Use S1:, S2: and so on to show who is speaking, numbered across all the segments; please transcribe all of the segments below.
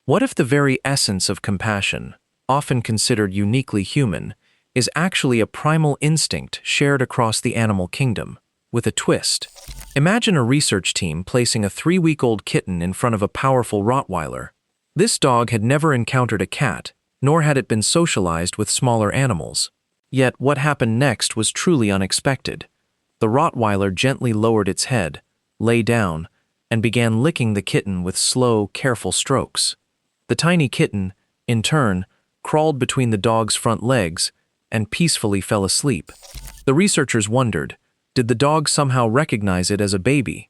S1: What if the very essence of compassion, often considered uniquely human, is actually a primal instinct shared across the animal kingdom, with a twist? Imagine a research team placing a 3-week-old kitten in front of a powerful Rottweiler. This dog had never encountered a cat, nor had it been socialized with smaller animals. Yet what happened next was truly unexpected. The Rottweiler gently lowered its head, lay down, and began licking the kitten with slow, careful strokes. The tiny kitten, in turn, crawled between the dog's front legs and peacefully fell asleep. The researchers wondered, did the dog somehow recognize it as a baby?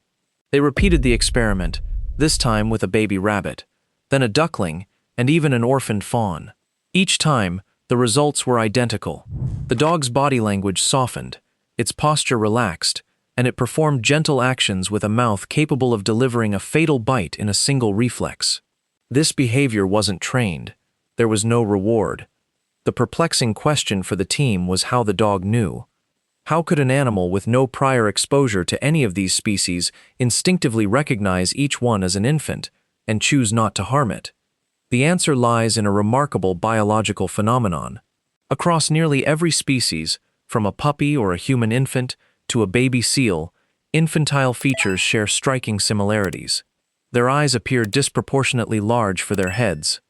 S1: They repeated the experiment, this time with a baby rabbit, then a duckling, and even an orphaned fawn. Each time, the results were identical. The dog's body language softened, its posture relaxed, and it performed gentle actions with a mouth capable of delivering a fatal bite in a single reflex. This behavior wasn't trained. There was no reward. The perplexing question for the team was how the dog knew. How could an animal with no prior exposure to any of these species instinctively recognize each one as an infant and choose not to harm it? The answer lies in a remarkable biological phenomenon. Across nearly every species, from a puppy or a human infant to a baby seal, infantile features share striking similarities. Their eyes appear disproportionately large for their heads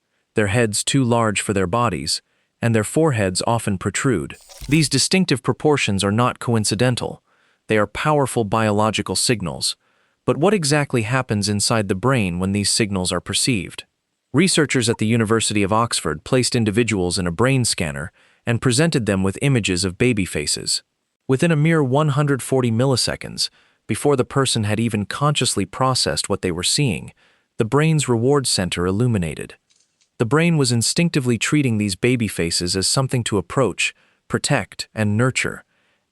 S1: too large for their bodies, and their foreheads often protrude. These distinctive proportions are not coincidental. They are powerful biological signals. But what exactly happens inside the brain when these signals are perceived? Researchers at the University of Oxford placed individuals in a brain scanner and presented them with images of baby faces. Within a mere 140 milliseconds, before the person had even consciously processed what they were seeing, the brain's reward center illuminated. The brain was instinctively treating these baby faces as something to approach, protect, and nurture,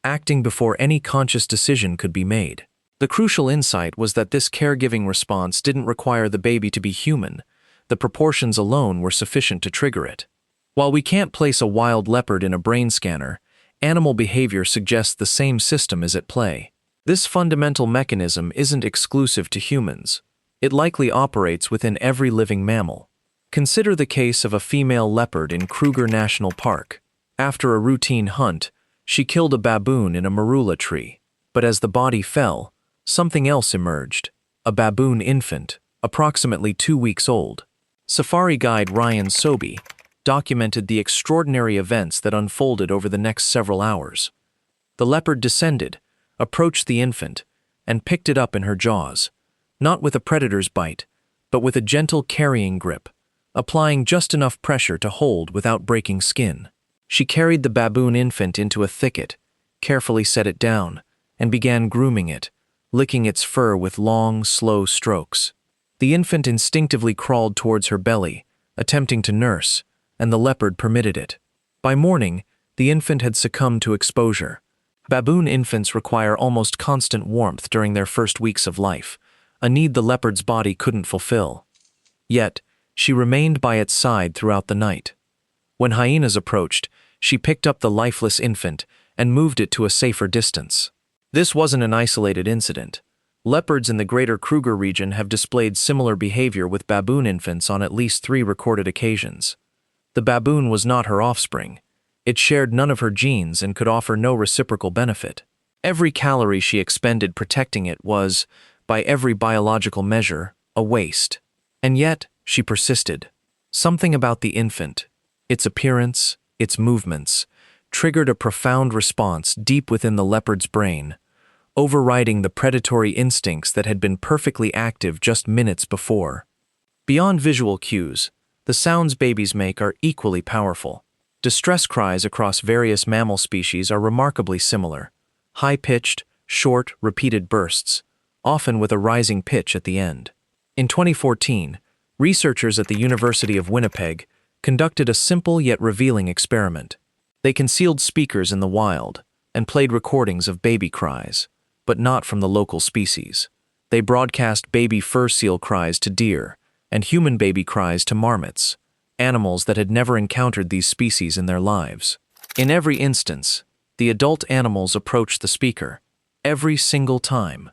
S1: acting before any conscious decision could be made. The crucial insight was that this caregiving response didn't require the baby to be human. The proportions alone were sufficient to trigger it. While we can't place a wild leopard in a brain scanner, animal behavior suggests the same system is at play. This fundamental mechanism isn't exclusive to humans. It likely operates within every living mammal. Consider the case of a female leopard in Kruger National Park. After a routine hunt, she killed a baboon in a marula tree. But as the body fell, something else emerged, a baboon infant, approximately 2 weeks old. Safari guide Ryan Sobey documented the extraordinary events that unfolded over the next several hours. The leopard descended, approached the infant, and picked it up in her jaws, not with a predator's bite, but with a gentle carrying grip, applying just enough pressure to hold without breaking skin. She carried the baboon infant into a thicket, carefully set it down, and began grooming it, licking its fur with long, slow strokes. The infant instinctively crawled towards her belly, attempting to nurse, and the leopard permitted it. By morning, the infant had succumbed to exposure. Baboon infants require almost constant warmth during their first weeks of life, a need the leopard's body couldn't fulfill. Yet, she remained by its side throughout the night. When hyenas approached, she picked up the lifeless infant and moved it to a safer distance. This wasn't an isolated incident. Leopards in the greater Kruger region have displayed similar behavior with baboon infants on at least 3 recorded occasions. The baboon was not her offspring. It shared none of her genes and could offer no reciprocal benefit. Every calorie she expended protecting it was, by every biological measure, a waste. And yet, she persisted. Something about the infant, its appearance, its movements, triggered a profound response deep within the leopard's brain, overriding the predatory instincts that had been perfectly active just minutes before. Beyond visual cues, the sounds babies make are equally powerful. Distress cries across various mammal species are remarkably similar, high-pitched, short, repeated bursts, often with a rising pitch at the end. In 2014, researchers at the University of Winnipeg conducted a simple yet revealing experiment. They concealed speakers in the wild and played recordings of baby cries, but not from the local species. They broadcast baby fur seal cries to deer and human baby cries to marmots, animals that had never encountered these species in their lives. In every instance, the adult animals approached the speaker, every single time.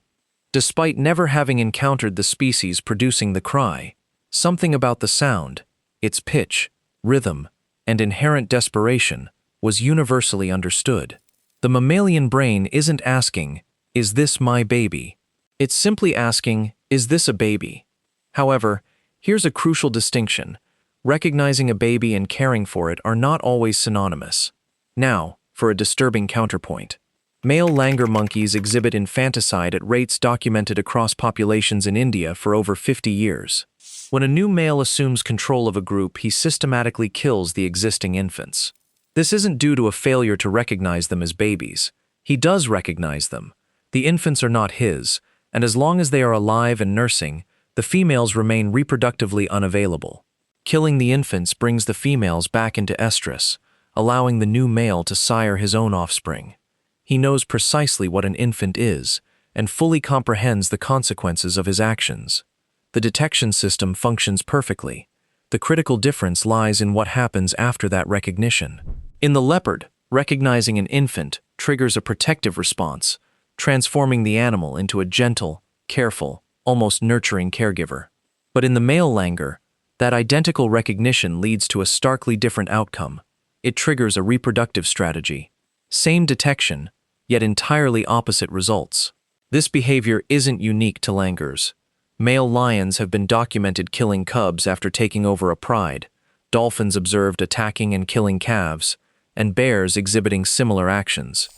S1: Despite never having encountered the species producing the cry, Something about the sound, its pitch, rhythm, and inherent desperation was universally understood. The mammalian brain isn't asking, "Is this my baby?" It's simply asking, "Is this a baby?" However, here's a crucial distinction. Recognizing a baby and caring for it are not always synonymous. Now, for a disturbing counterpoint. Male langur monkeys exhibit infanticide at rates documented across populations in India for over 50 years. When a new male assumes control of a group, he systematically kills the existing infants. This isn't due to a failure to recognize them as babies. He does recognize them. The infants are not his, and as long as they are alive and nursing, the females remain reproductively unavailable. Killing the infants brings the females back into estrus, allowing the new male to sire his own offspring. He knows precisely what an infant is, and fully comprehends the consequences of his actions. The detection system functions perfectly. The critical difference lies in what happens after that recognition. In the leopard, recognizing an infant triggers a protective response, transforming the animal into a gentle, careful, almost nurturing caregiver. But in the male langur, that identical recognition leads to a starkly different outcome. It triggers a reproductive strategy. Same detection, yet entirely opposite results. This behavior isn't unique to langurs. Male lions have been documented killing cubs after taking over a pride, dolphins observed attacking and killing calves, and bears exhibiting similar actions.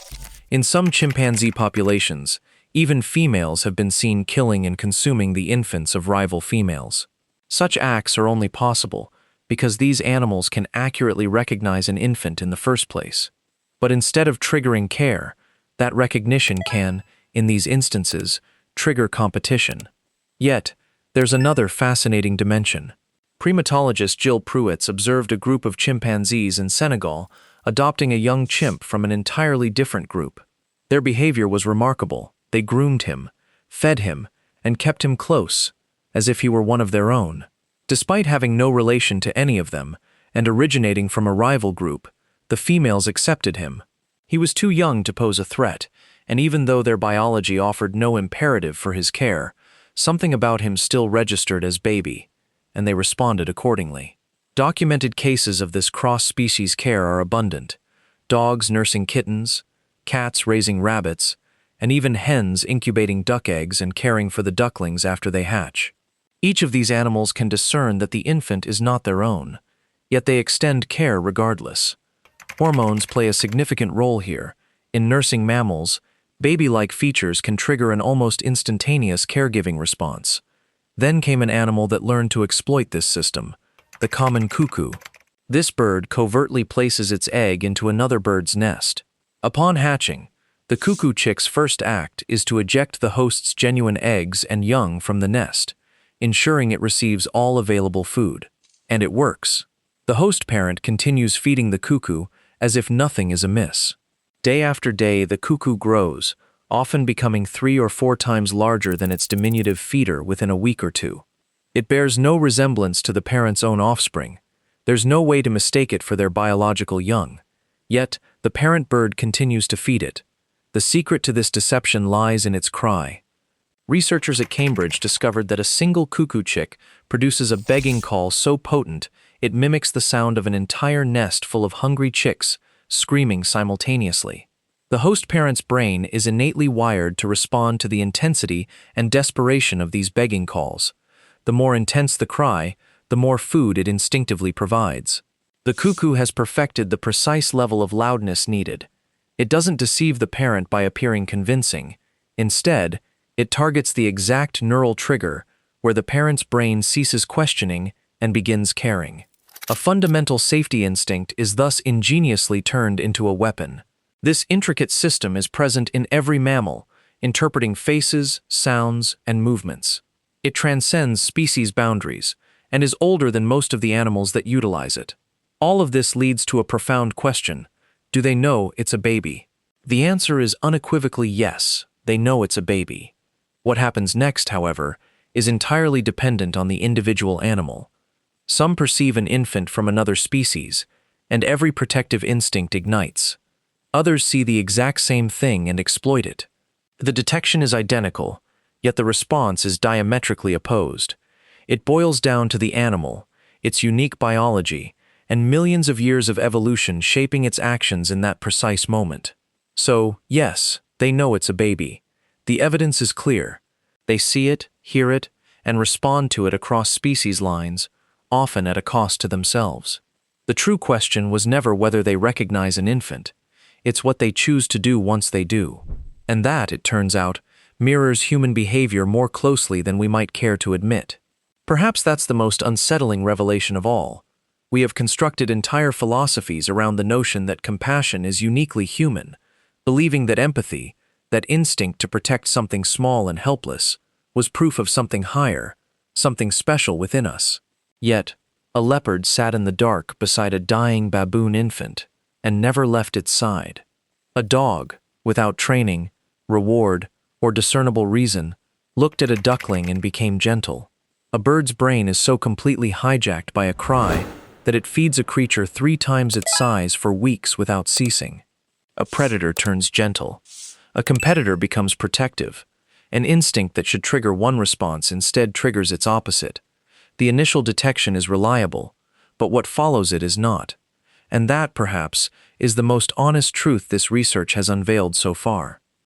S1: In some chimpanzee populations, even females have been seen killing and consuming the infants of rival females. Such acts are only possible because these animals can accurately recognize an infant in the first place. But instead of triggering care, that recognition can, in these instances, trigger competition. Yet, there's another fascinating dimension. Primatologist Jill Pruitts observed a group of chimpanzees in Senegal adopting a young chimp from an entirely different group. Their behavior was remarkable. They groomed him, fed him, and kept him close, as if he were one of their own. Despite having no relation to any of them, and originating from a rival group, the females accepted him. He was too young to pose a threat, and even though their biology offered no imperative for his care, something about him still registered as baby, and they responded accordingly. Documented cases of this cross-species care are abundant. Dogs nursing kittens, cats raising rabbits, and even hens incubating duck eggs and caring for the ducklings after they hatch. Each of these animals can discern that the infant is not their own, yet they extend care regardless. Hormones play a significant role here. In nursing mammals, baby-like features can trigger an almost instantaneous caregiving response. Then came an animal that learned to exploit this system, the common cuckoo. This bird covertly places its egg into another bird's nest. Upon hatching, the cuckoo chick's first act is to eject the host's genuine eggs and young from the nest, ensuring it receives all available food. And it works. The host parent continues feeding the cuckoo as if nothing is amiss. Day after day, the cuckoo grows, often becoming 3 or 4 times larger than its diminutive feeder within a week or two. It bears no resemblance to the parent's own offspring. There's no way to mistake it for their biological young. Yet, the parent bird continues to feed it. The secret to this deception lies in its cry. Researchers at Cambridge discovered that a single cuckoo chick produces a begging call so potent it mimics the sound of an entire nest full of hungry chicks screaming simultaneously. The host parent's brain is innately wired to respond to the intensity and desperation of these begging calls. The more intense the cry, the more food it instinctively provides. The cuckoo has perfected the precise level of loudness needed. It doesn't deceive the parent by appearing convincing. Instead, it targets the exact neural trigger where the parent's brain ceases questioning and begins caring. A fundamental safety instinct is thus ingeniously turned into a weapon. This intricate system is present in every mammal, interpreting faces, sounds, and movements. It transcends species boundaries and is older than most of the animals that utilize it. All of this leads to a profound question. Do they know it's a baby? The answer is unequivocally yes, they know it's a baby. What happens next, however, is entirely dependent on the individual animal. Some perceive an infant from another species, and every protective instinct ignites. Others see the exact same thing and exploit it. The detection is identical, yet the response is diametrically opposed. It boils down to the animal, its unique biology, and millions of years of evolution shaping its actions in that precise moment. So, yes, they know it's a baby. The evidence is clear. They see it, hear it, and respond to it across species lines, often at a cost to themselves. The true question was never whether they recognize an infant. It's what they choose to do once they do. And that, it turns out, mirrors human behavior more closely than we might care to admit. Perhaps that's the most unsettling revelation of all. We have constructed entire philosophies around the notion that compassion is uniquely human, believing that empathy, that instinct to protect something small and helpless, was proof of something higher, something special within us. Yet, a leopard sat in the dark beside a dying baboon infant and never left its side. A dog, without training, reward, or discernible reason, looked at a duckling and became gentle. A bird's brain is so completely hijacked by a cry that it feeds a creature 3 times its size for weeks without ceasing. A predator turns gentle. A competitor becomes protective. An instinct that should trigger one response instead triggers its opposite. The initial detection is reliable, but what follows it is not. And that, perhaps, is the most honest truth this research has unveiled so far.